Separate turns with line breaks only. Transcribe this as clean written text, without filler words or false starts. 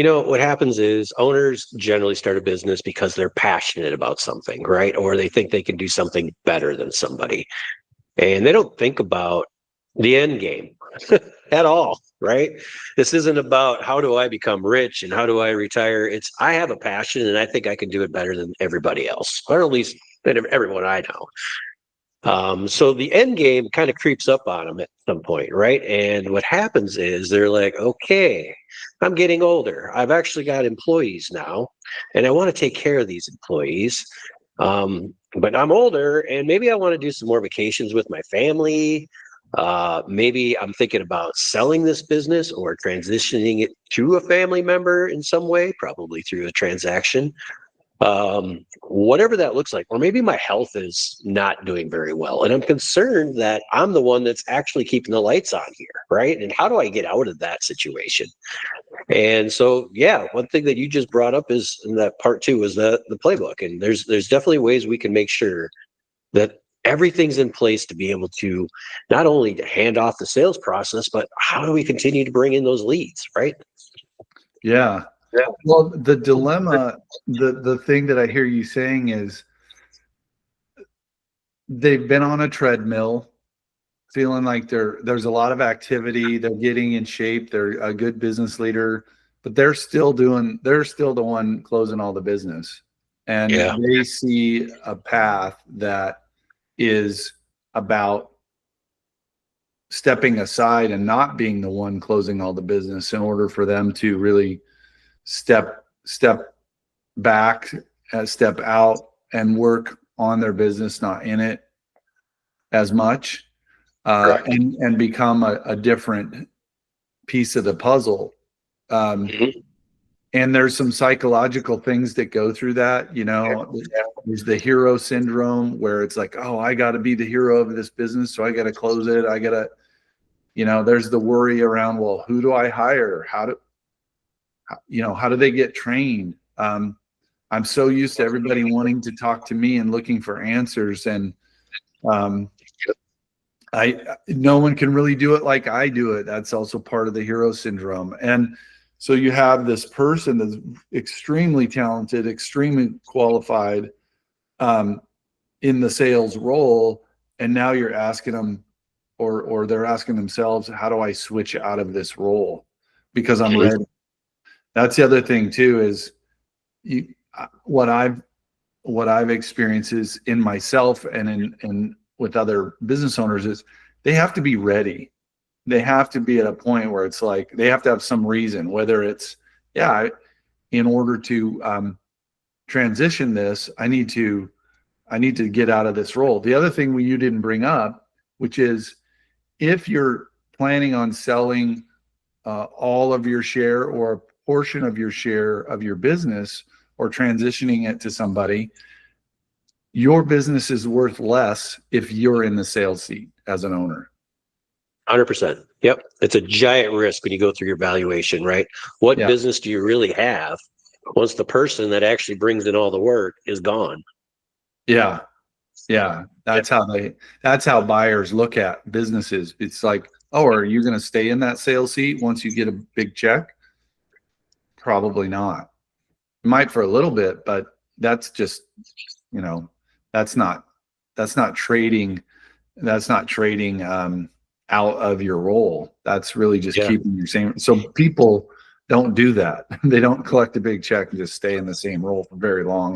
What happens is owners generally start a business because they're passionate about something, right? Or they think they can do something better than somebody. And they don't think about the end game at all, right? This isn't about how do I become rich and how do I retire. It's I have a passion and I think I can do it better than everybody else, or at least than everyone I know. So the end game kind of creeps up on them at some point, right? And what happens is they're like, okay, I'm getting older. I've actually got employees now, and I want to take care of these employees. But I'm older, and maybe I want to do some more vacations with my family. Maybe I'm thinking about selling this business or transitioning it to a family member in some way, probably through a transaction, whatever that looks like. Or maybe my health is not doing very well and I'm concerned that I'm the one that's actually keeping the lights on here, right? And how do I get out of that situation? And so, yeah, one thing that you just brought up is in that part two is the playbook. And there's definitely ways we can make sure that everything's in place to be able to not only to hand off the sales process, but how do we continue to bring in those leads, right?
Yeah.
Yeah.
Well, the dilemma, the thing that I hear you saying is they've been on a treadmill, feeling like there's a lot of activity, they're getting in shape, they're a good business leader, but they're still the one closing all the business. And
Yeah.
they see a path that is about stepping aside and not being the one closing all the business in order for them to really step back, step out and work on their business, not in it as much, and become a different piece of the puzzle.
Mhm.
And there's some psychological things that go through that, there's the hero syndrome where it's like, oh, I got to be the hero of this business, so I got to close it. I got to, there's the worry around, well, who do I hire? How do they get trained? I'm so used to everybody wanting to talk to me and looking for answers. And no one can really do it like I do it. That's also part of the hero syndrome. And so you have this person that's extremely talented, extremely qualified in the sales role. And now you're asking them, or they're asking themselves, how do I switch out of this role? Because I'm ready. That's the other thing too, is what I've experienced is in myself and in with other business owners is they have to be ready. They have to be at a point where it's like they have to have some reason, whether it's, in order to transition this, I need to get out of this role. The other thing you didn't bring up, which is if you're planning on selling all of your share or a portion of your share of your business or transitioning it to somebody, your business is worth less if you're in the sales seat as an owner.
100%. Yep. It's a giant risk when you go through your valuation, right? What business do you really have once the person that actually brings in all the work is gone?
Yeah. Yeah. That's how buyers look at businesses. It's like, oh, are you going to stay in that sales seat once you get a big check? Probably not. You might for a little bit, but that's just, that's not trading. That's not trading out of your role. That's really just keeping your same. So people don't do that. They don't collect a big check and just stay in the same role for very long.